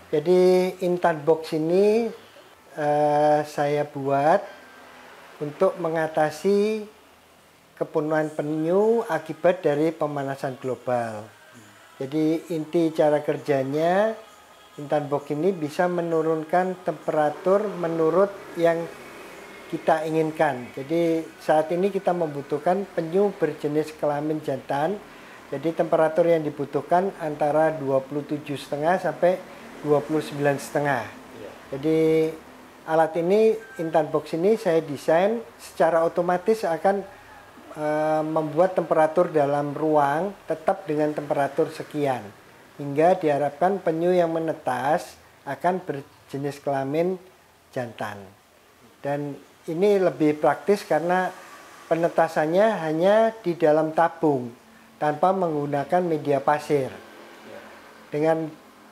Jadi intan box ini saya buat untuk mengatasi kepenuhan penyu akibat dari pemanasan global. Jadi inti cara kerjanya, intan box ini bisa menurunkan temperatur menurut yang kita inginkan. Jadi saat ini kita membutuhkan penyu berjenis kelamin jantan. Jadi temperatur yang dibutuhkan antara 27,5 sampai 29,5. Jadi alat ini, intan box ini saya desain secara otomatis akan membuat temperatur dalam ruang tetap dengan temperatur sekian. Hingga diharapkan penyu yang menetas akan berjenis kelamin jantan. Dan ini lebih praktis karena penetasannya hanya di dalam tabung tanpa menggunakan media pasir.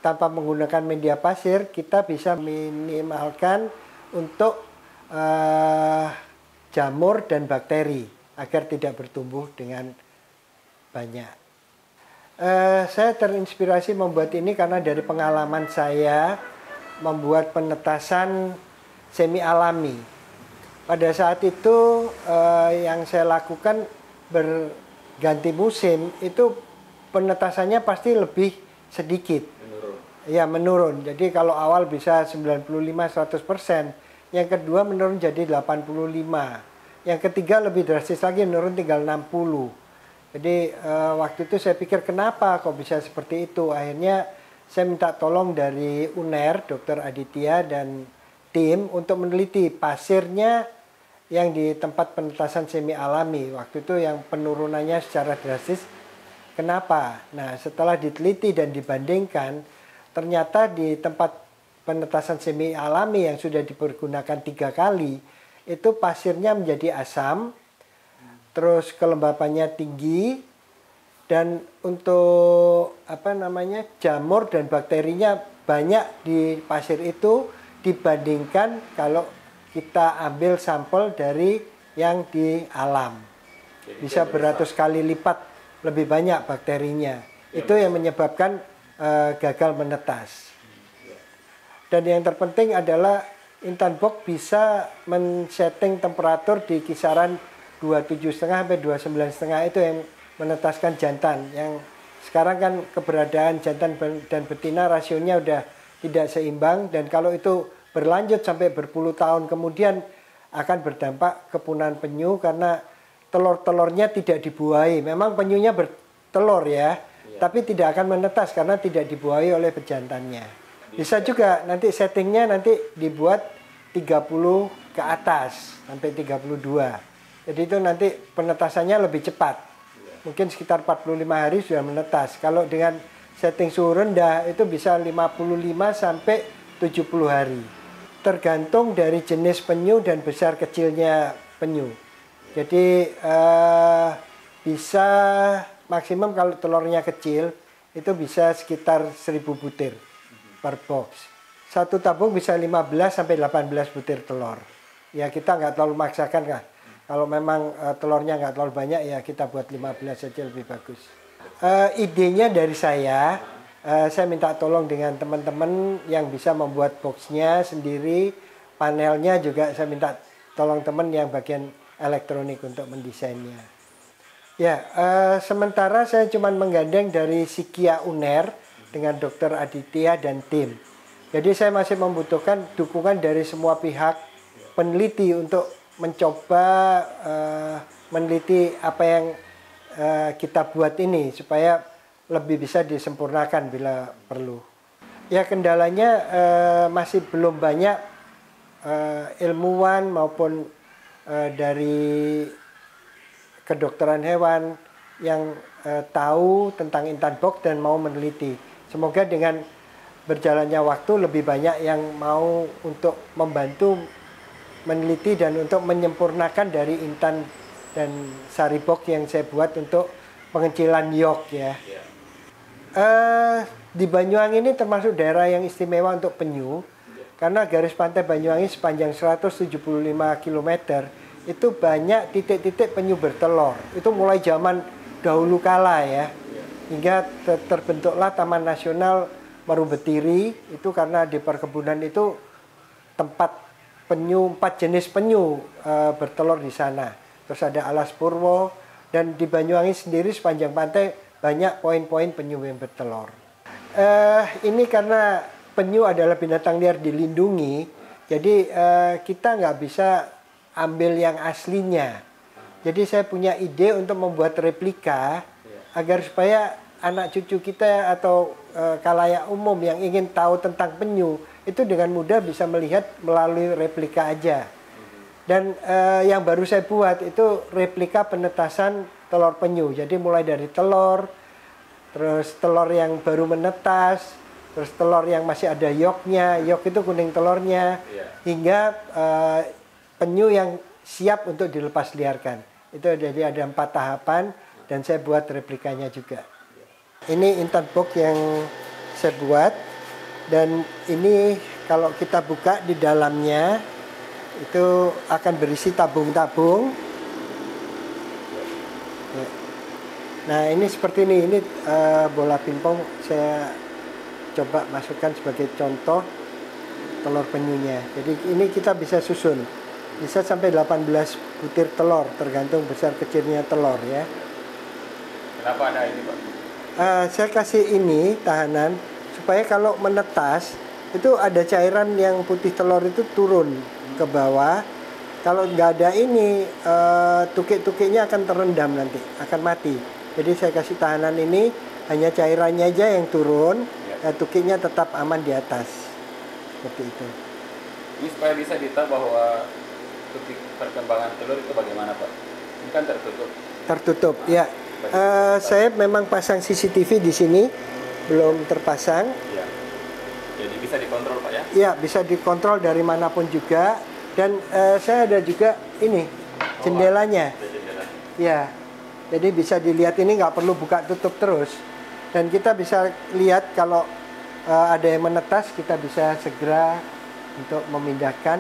Tanpa menggunakan media pasir, kita bisa minimalkan untuk jamur dan bakteri agar tidak bertumbuh dengan banyak. Saya terinspirasi membuat ini karena dari pengalaman saya membuat penetasan semi alami. Pada saat itu yang saya lakukan berganti musim itu penetasannya pasti lebih sedikit. Menurun. Jadi kalau awal bisa 95-100%, yang kedua menurun jadi 85%. Yang ketiga lebih drastis lagi, menurun tinggal 60%. Jadi waktu itu saya pikir kenapa kok bisa seperti itu. Akhirnya saya minta tolong dari UNER, Dr. Aditya dan tim untuk meneliti pasirnya yang di tempat penetasan semi alami. Waktu itu yang penurunannya secara drastis. Kenapa? Nah, setelah diteliti dan dibandingkan, ternyata di tempat penetasan semi alami yang sudah dipergunakan 3 kali, itu pasirnya menjadi asam, terus kelembapannya tinggi, dan untuk jamur dan bakterinya banyak di pasir itu dibandingkan kalau kita ambil sampel dari yang di alam. Bisa beratus kali lipat lebih banyak bakterinya. Itu yang menyebabkan gagal menetas. Dan yang terpenting adalah intan box bisa men-setting temperatur di kisaran 27,5 sampai 29,5, itu yang menetaskan jantan. Yang sekarang kan keberadaan jantan dan betina rasionya udah tidak seimbang, dan kalau itu berlanjut sampai berpuluh tahun kemudian akan berdampak kepunahan penyu karena telur-telurnya tidak dibuahi. Memang penyunya bertelur ya, tapi tidak akan menetas karena tidak dibuahi oleh pejantannya. Bisa juga nanti settingnya nanti dibuat 30 ke atas sampai 32. Jadi itu nanti penetasannya lebih cepat. Mungkin sekitar 45 hari sudah menetas. Kalau dengan setting suhu rendah itu bisa 55 sampai 70 hari. Tergantung dari jenis penyu dan besar kecilnya penyu. Jadi bisa maksimum kalau telurnya kecil itu bisa sekitar 1000 butir per box. Satu tabung bisa 15 sampai 18 butir telur. Ya kita nggak terlalu maksakan kan. Kalau memang telurnya nggak terlalu banyak ya kita buat 15 saja lebih bagus. Idenya dari saya minta tolong dengan teman-teman yang bisa membuat boxnya sendiri, panelnya juga saya minta tolong teman yang bagian elektronik untuk mendesainnya. Ya, sementara saya cuma menggandeng dari Sikia UNER dengan Dr. Aditya dan tim. Jadi saya masih membutuhkan dukungan dari semua pihak peneliti untuk mencoba meneliti apa yang kita buat ini supaya lebih bisa disempurnakan bila perlu. Ya kendalanya masih belum banyak ilmuwan maupun dari kedokteran hewan yang tahu tentang intan box dan mau meneliti. Semoga dengan berjalannya waktu lebih banyak yang mau untuk membantu meneliti dan untuk menyempurnakan dari intan dan sari box yang saya buat untuk pengecilan yok ya. Di Banyuwangi ini termasuk daerah yang istimewa untuk penyu karena garis pantai Banyuwangi sepanjang 175 km itu banyak titik-titik penyu bertelur. Itu mulai zaman dahulu kala ya, hingga terbentuklah Taman Nasional Marubetiri, itu karena di perkebunan itu tempat penyu, 4 jenis penyu bertelur di sana. Terus ada Alas Purwo, dan di Banyuwangi sendiri sepanjang pantai banyak poin-poin penyu yang bertelur. Ini karena penyu adalah binatang liar dilindungi, jadi kita nggak bisa ambil yang aslinya. Jadi saya punya ide untuk membuat replika agar supaya anak cucu kita atau khalayak umum yang ingin tahu tentang penyu itu dengan mudah bisa melihat melalui replika aja. Dan yang baru saya buat itu replika penetasan telur penyu. Jadi mulai dari telur, terus telur yang baru menetas, terus telur yang masih ada yolknya, yolk itu kuning telurnya, hingga penyu yang siap untuk dilepas liarkan. Itu jadi ada 4 tahapan dan saya buat replikanya juga. Ini intan box yang saya buat, dan ini kalau kita buka di dalamnya itu akan berisi tabung-tabung. Nah ini seperti ini bola pingpong saya coba masukkan sebagai contoh telur penyunya. Jadi ini kita bisa susun, bisa sampai 18 butir telur tergantung besar kecilnya telur ya. Kenapa ada ini Pak? Saya kasih ini tahanan supaya kalau menetas itu ada cairan yang putih telur itu turun ke bawah. Kalau nggak ada ini tukik-tukiknya akan terendam nanti, akan mati. Jadi saya kasih tahanan ini hanya cairannya aja yang turun, tukiknya tetap aman di atas. Seperti itu. Ini supaya bisa ditahu bahwa tukik perkembangan telur itu bagaimana Pak? Ini kan tertutup. Tertutup, ya. Saya memang pasang CCTV di sini, belum terpasang. Ya. Jadi bisa dikontrol Pak ya? Iya, bisa dikontrol dari manapun juga. Dan saya ada juga ini jendelanya. Ya, jadi bisa dilihat, ini nggak perlu buka tutup terus. Dan kita bisa lihat kalau ada yang menetas, kita bisa segera untuk memindahkan.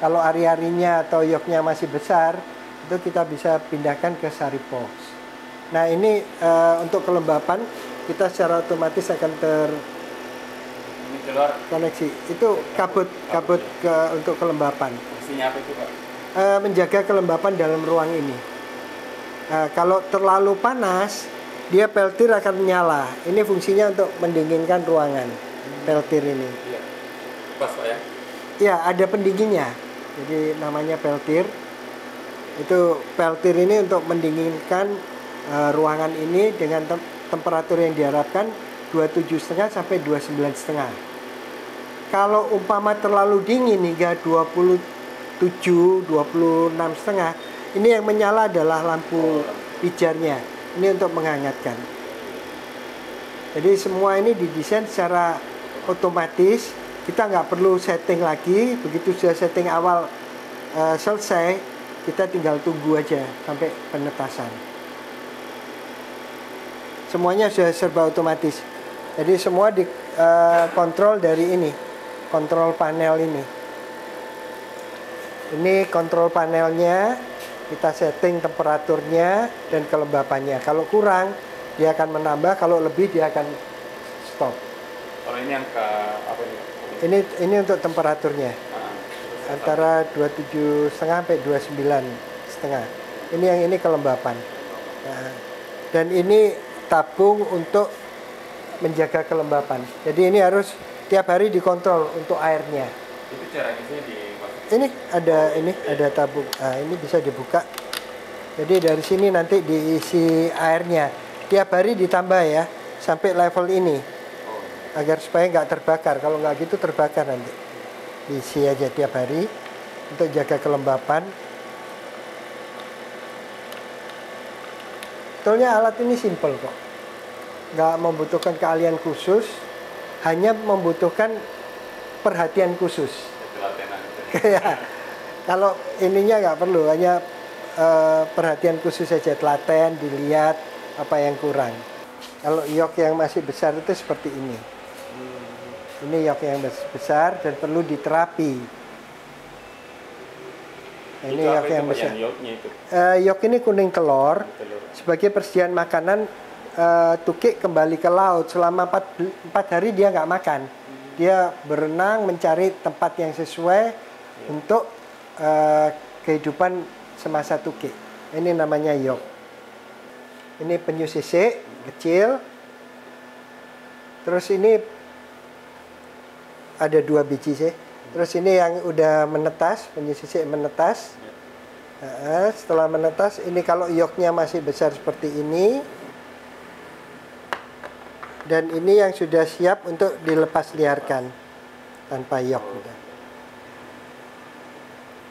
Kalau ari-arinya atau yolknya masih besar, itu kita bisa pindahkan ke sari box. Nah ini untuk kelembapan kita secara otomatis akan terkoneksi. Itu kabut untuk kelembapan. Fungsinya apa itu Pak? Menjaga kelembapan dalam ruang ini. Kalau terlalu panas, dia peltir akan menyala. Ini fungsinya untuk mendinginkan ruangan. Peltir ini. Iya. Pas Pak ya? Ya, ada pendinginnya. Jadi namanya peltir. Itu peltir ini untuk mendinginkan ruangan ini dengan temperatur yang diharapkan 27,5 sampai 29,5. Kalau umpama terlalu dingin hingga 27, 26,5, ini yang menyala adalah lampu pijarnya. Ini untuk menghangatkan. Jadi semua ini didesain secara otomatis. Kita nggak perlu setting lagi. Begitu sudah setting awal selesai, kita tinggal tunggu aja sampai penetasan. Semuanya sudah serba otomatis. Jadi semua dikontrol dari ini, kontrol panel ini. Ini kontrol panelnya, kita setting temperaturnya dan kelembapannya. Kalau kurang, dia akan menambah. Kalau lebih, dia akan stop. Kalau ini yang ke apa ini? Ini untuk temperaturnya. Antara 27,5 sampai 29,5. Ini yang ini kelembapan. Nah, dan ini tabung untuk menjaga kelembapan. Jadi ini harus tiap hari dikontrol untuk airnya. Itu caranya dimasukkan. Ini ada tabung. Nah, ini bisa dibuka. Jadi dari sini nanti diisi airnya. Tiap hari ditambah ya sampai level ini. Agar supaya nggak terbakar. Kalau nggak gitu terbakar nanti. Diisi aja tiap hari untuk jaga kelembapan. Sebetulnya alat ini simple kok. Nggak membutuhkan keahlian khusus, hanya membutuhkan perhatian khusus. Ya, kalau ininya nggak perlu, hanya perhatian khusus saja, telaten, dilihat apa yang kurang. Kalau yolk yang masih besar itu seperti ini. Ini yolk yang besar dan perlu diterapi. Ini yolk yang besar. Yolk ini kuning telur. Sebagai persediaan makanan tukik kembali ke laut selama 4 hari dia nggak makan. Dia berenang mencari tempat yang sesuai untuk kehidupan semasa tukik. Ini namanya yok. Ini penyu sisik kecil. Terus ini ada 2 biji sih. Terus ini yang udah menetas, penyu sisik menetas. Setelah menetas, ini kalau yolknya masih besar seperti ini, dan ini yang sudah siap untuk dilepas liarkan tanpa yolk.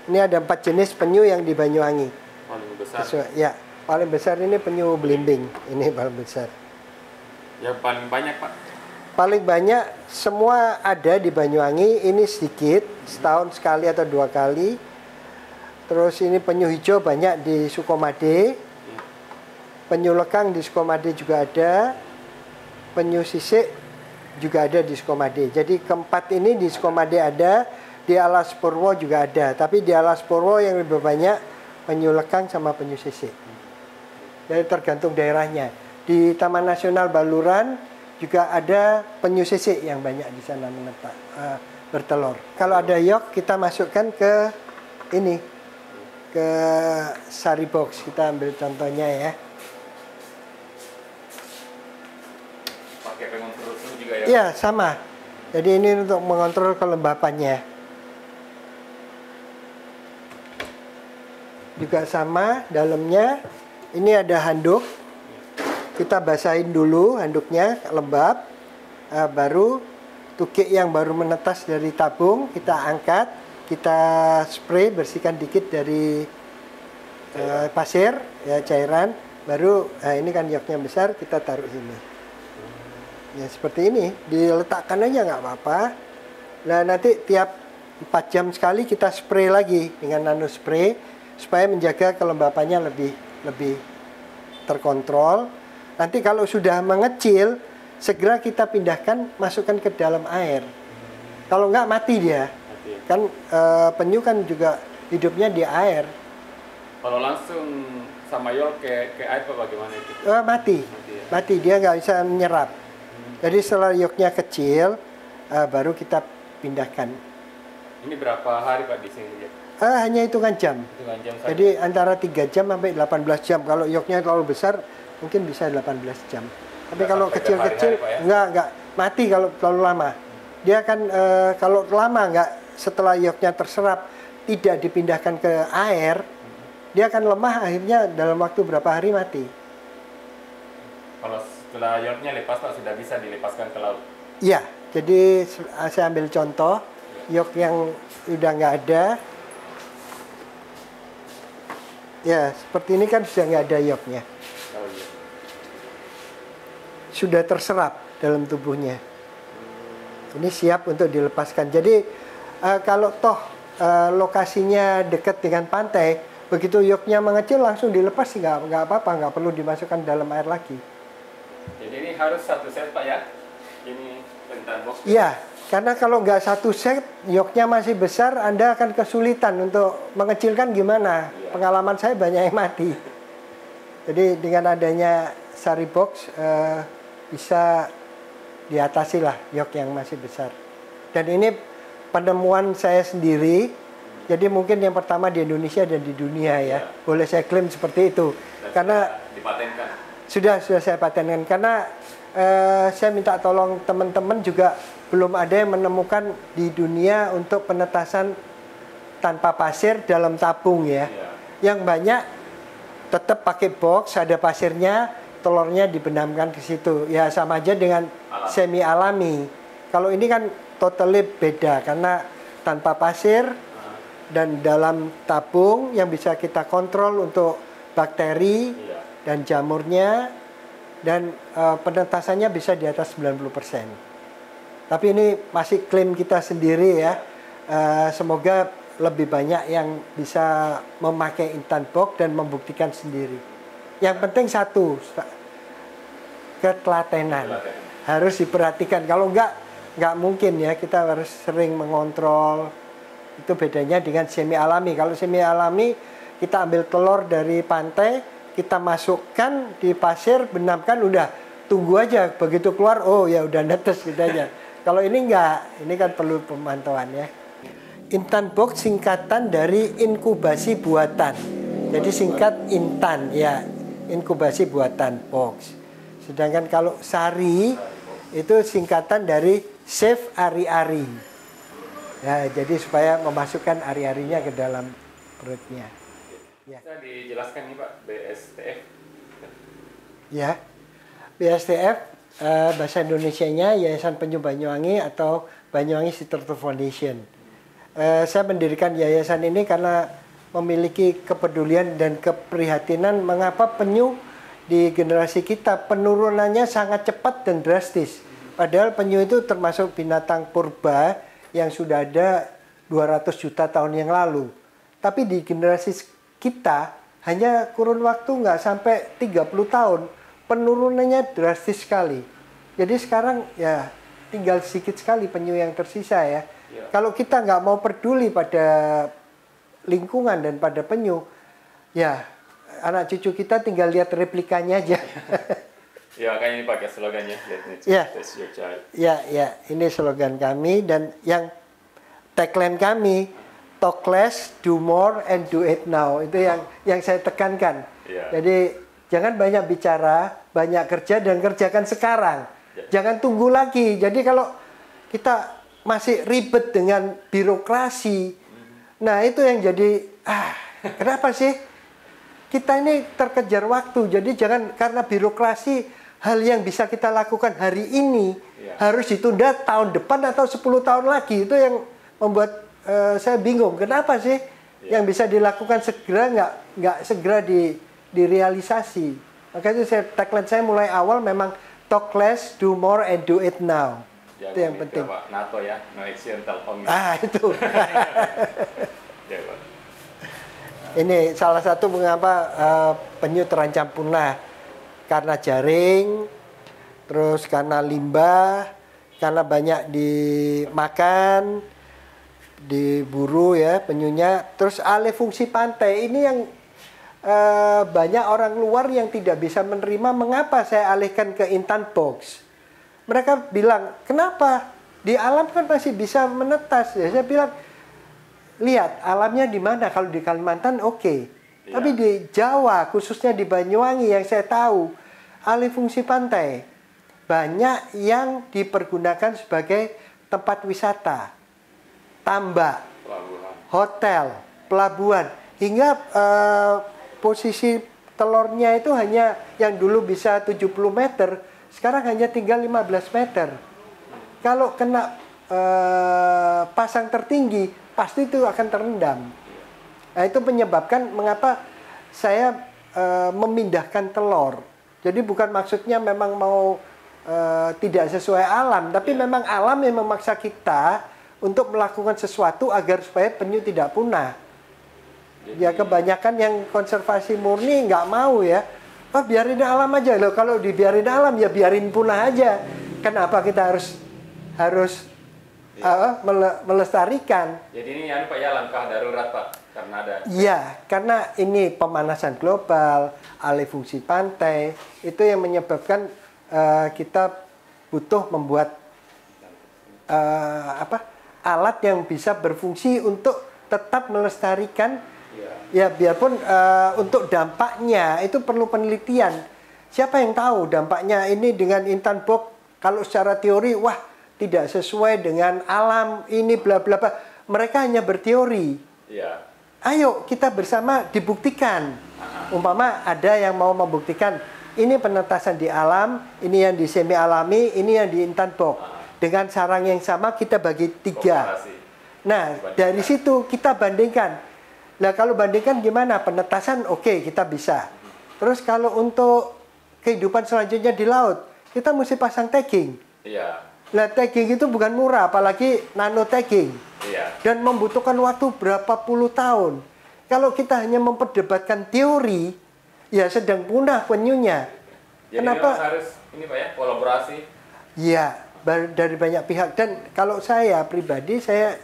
Ini ada 4 jenis penyu yang di Banyuwangi. Paling besar. Ya, paling besar ini penyu belimbing. Ini paling besar. Yang paling banyak, Pak? Paling banyak semua ada di Banyuwangi. Ini sedikit, setahun sekali atau 2 kali. Terus ini penyu hijau banyak di Sukomade. Penyu lekang di Sukomade juga ada. Penyu sisik juga ada di Sukomade. Jadi keempat ini di Sukomade ada, di Alas Purwo juga ada. Tapi di Alas Purwo yang lebih banyak penyu lekang sama penyu sisik. Jadi tergantung daerahnya. Di Taman Nasional Baluran juga ada penyu sisik yang banyak di sana bertelur. Kalau ada yok kita masukkan ke ini, ke sari box. Kita ambil contohnya ya. Pakai pengontrol suhu juga ya? Iya, sama. Jadi ini untuk mengontrol kelembapannya. Juga sama dalamnya. Ini ada handuk. Kita basahin dulu handuknya lembab. Baru tukik yang baru menetas dari tabung kita angkat, kita spray, bersihkan dikit dari pasir ya, cairan. Baru ini kan yolknya besar, kita taruh sini. Ya seperti ini, diletakkan aja nggak apa-apa. Nah nanti tiap 4 jam sekali kita spray lagi dengan nano spray supaya menjaga kelembapannya lebih terkontrol. Nanti kalau sudah mengecil, segera kita pindahkan, masukkan ke dalam air. Kalau nggak mati dia. Kan penyu kan juga hidupnya di air. Kalau langsung sama yolk ke air bagaimana itu? Mati, dia nggak bisa menyerap. Jadi setelah yolknya kecil, baru kita pindahkan. Ini berapa hari Pak di sini? Hanya hitungan jam. Hitungan jam saja. Jadi antara 3 jam sampai 18 jam. Kalau yolknya terlalu besar, mungkin bisa 18 jam. Tapi kalau kecil-kecil, ya? Enggak mati kalau terlalu lama. Dia kan kalau lama nggak, setelah yolknya terserap, tidak dipindahkan ke air, dia akan lemah, akhirnya dalam waktu berapa hari mati. Kalau setelah yolknya lepas Pak, sudah bisa dilepaskan ke laut? Iya, jadi saya ambil contoh, yolk yang udah nggak ada. Ya, seperti ini kan sudah nggak ada yolknya. Oh, iya. Sudah terserap dalam tubuhnya. Ini siap untuk dilepaskan. Jadi kalau toh lokasinya dekat dengan pantai, begitu yolknya mengecil langsung dilepas sih nggak apa-apa, nggak perlu dimasukkan dalam air lagi. Jadi ini harus satu set Pak ya? Ini pentan box? Iya, karena kalau nggak satu set, yolknya masih besar, Anda akan kesulitan untuk mengecilkan gimana. Iya. Pengalaman saya banyak yang mati. Jadi dengan adanya sari box bisa diatasi lah yolk yang masih besar. Dan ini penemuan saya sendiri. Jadi mungkin yang pertama di Indonesia dan di dunia ya. Boleh saya klaim seperti itu. Dan karena dipatenkan. Sudah saya patenkan karena saya minta tolong teman-teman juga belum ada yang menemukan di dunia untuk penetasan tanpa pasir dalam tabung ya. Yang banyak tetap pakai box, ada pasirnya, telurnya dibenamkan ke situ. Ya sama aja dengan semi alami. Kalau ini kan totally beda karena tanpa pasir dan dalam tabung yang bisa kita kontrol untuk bakteri dan jamurnya, dan penetasannya bisa di atas 90%. Tapi ini masih klaim kita sendiri ya. Semoga lebih banyak yang bisa memakai instant box dan membuktikan sendiri. Yang penting satu, ketelatenan. Harus diperhatikan. Kalau nggak mungkin ya, kita harus sering mengontrol. Itu bedanya dengan semi alami. Kalau semi alami kita ambil telur dari pantai, kita masukkan di pasir, benamkan, udah tunggu aja, begitu keluar, oh ya udah netes gitu aja. Kalau ini enggak, ini kan perlu pemantauan ya. Intan box singkatan dari inkubasi buatan. Jadi singkat Intan ya, inkubasi buatan box. Sedangkan kalau Sari itu singkatan dari Save Ari-Ari. Ya, jadi supaya memasukkan ari-arinya ke dalam perutnya. Ya. Bisa dijelaskan nih Pak, BSTF. Ya, BSTF bahasa Indonesianya Yayasan Penyu Banyuwangi atau Banyuwangi Sea Turtle Foundation. Saya mendirikan yayasan ini karena memiliki kepedulian dan keprihatinan mengapa penyu di generasi kita penurunannya sangat cepat dan drastis. Padahal penyu itu termasuk binatang purba yang sudah ada 200 juta tahun yang lalu. Tapi di generasi kita hanya kurun waktu nggak sampai 30 tahun. Penurunannya drastis sekali. Jadi sekarang ya tinggal sedikit sekali penyu yang tersisa ya. Kalau kita nggak mau peduli pada lingkungan dan pada penyu, ya anak cucu kita tinggal lihat replikanya aja. Ya, kan ini pakai slogannya, let nature Ya, test your child. ya, ini slogan kami dan yang tagline kami, talk less, do more, and do it now. Itu yang saya tekankan. Ya. Jadi jangan banyak bicara, banyak kerja dan kerjakan sekarang. Ya. Jangan tunggu lagi. Jadi kalau kita masih ribet dengan birokrasi, nah itu yang jadi kenapa sih kita ini terkejar waktu? Jadi jangan karena birokrasi hal yang bisa kita lakukan hari ini harus ditunda tahun depan atau 10 tahun lagi. Itu yang membuat saya bingung. Kenapa sih yang bisa dilakukan segera nggak segera direalisasi? Maka itu tagline saya mulai awal memang talk less, do more, and do it now. Itu yang penting. Pak, NATO ya, no action, telkom. Itu. Ya, Pak. Ini salah satu mengapa penyu terancam punah. Karena jaring, terus karena limbah, karena banyak dimakan, diburu ya penyunya. Terus alih fungsi pantai, ini yang banyak orang luar yang tidak bisa menerima mengapa saya alihkan ke Intan box. Mereka bilang, kenapa? Di alam kan masih bisa menetas. Ya, saya bilang, lihat alamnya di mana. Kalau di Kalimantan oke. Ya. Tapi di Jawa, khususnya di Banyuwangi yang saya tahu, alih fungsi pantai banyak yang dipergunakan sebagai tempat wisata, tambak, hotel, pelabuhan, hingga posisi telurnya itu hanya yang dulu bisa 70 meter, sekarang hanya tinggal 15 meter. Kalau kena pasang tertinggi, pasti itu akan terendam. Nah, itu menyebabkan mengapa saya memindahkan telur. Jadi bukan maksudnya memang mau tidak sesuai alam, tapi memang alam yang memaksa kita untuk melakukan sesuatu agar supaya penyu tidak punah. Ya kebanyakan yang konservasi murni nggak mau ya. Oh, biarin alam aja loh. Kalau dibiarin alam ya biarin punah aja. Kenapa kita harus melestarikan? Jadi ini Pak ya langkah darurat Pak karena ada. Iya, karena ini pemanasan global, alih fungsi pantai itu yang menyebabkan kita butuh membuat alat yang bisa berfungsi untuk tetap melestarikan. Ya biarpun untuk dampaknya itu perlu penelitian. Siapa yang tahu dampaknya ini dengan Intan box kalau secara teori wah tidak sesuai dengan alam ini bla bla bla. Mereka hanya berteori. Ya. Ayo kita bersama dibuktikan. Umpama ada yang mau membuktikan ini penetasan di alam, ini yang di semi alami, ini yang di Intan box. Dengan sarang yang sama kita bagi 3. Nah dari situ kita bandingkan. Nah kalau bandingkan gimana? Penetasan oke, kita bisa. Terus kalau untuk kehidupan selanjutnya di laut, kita mesti pasang tagging. Iya. Nah tagging itu bukan murah, apalagi nano tagging. Iya. Dan membutuhkan waktu berapa puluh tahun. Kalau kita hanya memperdebatkan teori, ya sedang punah penyunya. Jadi kenapa harus ini Pak ya, kolaborasi? Iya, dari banyak pihak. Dan kalau saya pribadi, saya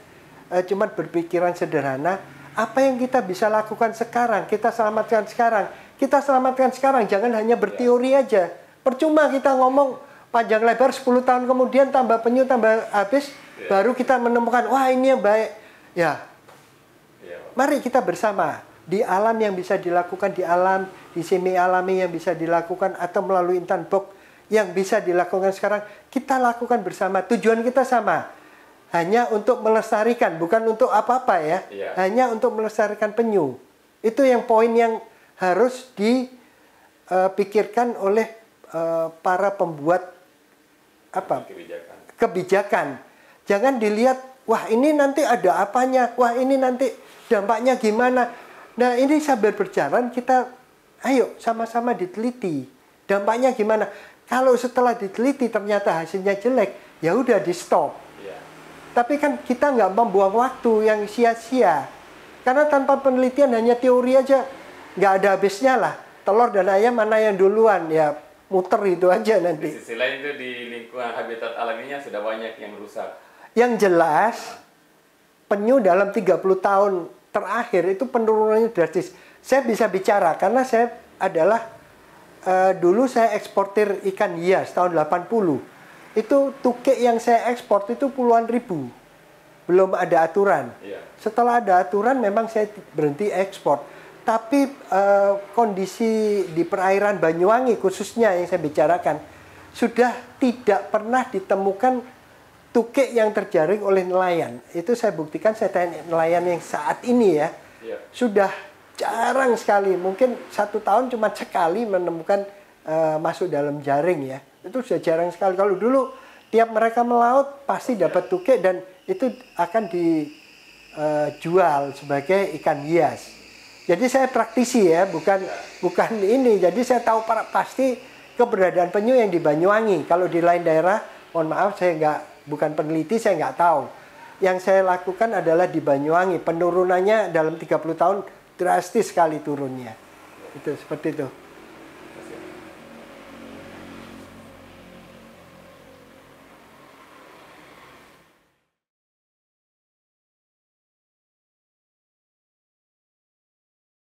cuma berpikiran sederhana. Apa yang kita bisa lakukan sekarang, kita selamatkan sekarang. kita selamatkan sekarang, jangan hanya berteori aja. Percuma kita ngomong panjang lebar 10 tahun kemudian tambah penyu, tambah habis, baru kita menemukan, wah ini yang baik. Ya, mari kita bersama di alam yang bisa dilakukan di alam, di semi alami yang bisa dilakukan, atau melalui intan box yang bisa dilakukan sekarang, kita lakukan bersama. Tujuan kita sama, hanya untuk melestarikan, bukan untuk apa-apa ya, hanya untuk melestarikan penyu. Itu yang poin yang harus dipikirkan oleh para pembuat kebijakan. Jangan dilihat, wah ini nanti ada apanya, wah ini nanti dampaknya gimana. Nah ini sambil berjalan kita, ayo sama-sama diteliti dampaknya gimana. Kalau setelah diteliti ternyata hasilnya jelek, ya udah di stop. Tapi kan kita nggak membuang waktu yang sia-sia. Karena tanpa penelitian hanya teori aja, nggak ada habisnya lah. Telur dan ayam mana yang duluan, ya muter itu aja nanti. Di sisi lain itu di lingkungan habitat alaminya sudah banyak yang rusak. Yang jelas, penyu dalam 30 tahun terakhir itu penurunannya drastis. Saya bisa bicara karena saya adalah dulu saya eksportir ikan hias tahun 80. Itu tukik yang saya ekspor itu puluhan ribu. Belum ada aturan. Setelah ada aturan memang saya berhenti ekspor. Tapi kondisi di perairan Banyuwangi khususnya yang saya bicarakan, sudah tidak pernah ditemukan tukik yang terjaring oleh nelayan. Itu saya buktikan, saya tanya nelayan yang saat ini ya, sudah jarang sekali. Mungkin 1 tahun cuma sekali menemukan masuk dalam jaring ya. Itu sudah jarang sekali. Kalau dulu tiap mereka melaut pasti dapat tukik dan itu akan dijual sebagai ikan hias. Jadi saya praktisi ya, bukan ini. Jadi saya tahu pasti keberadaan penyu yang di Banyuwangi. Kalau di lain daerah, mohon maaf saya bukan peneliti, saya nggak tahu. Yang saya lakukan adalah di Banyuwangi. Penurunannya dalam 30 tahun drastis sekali turunnya. Itu seperti itu.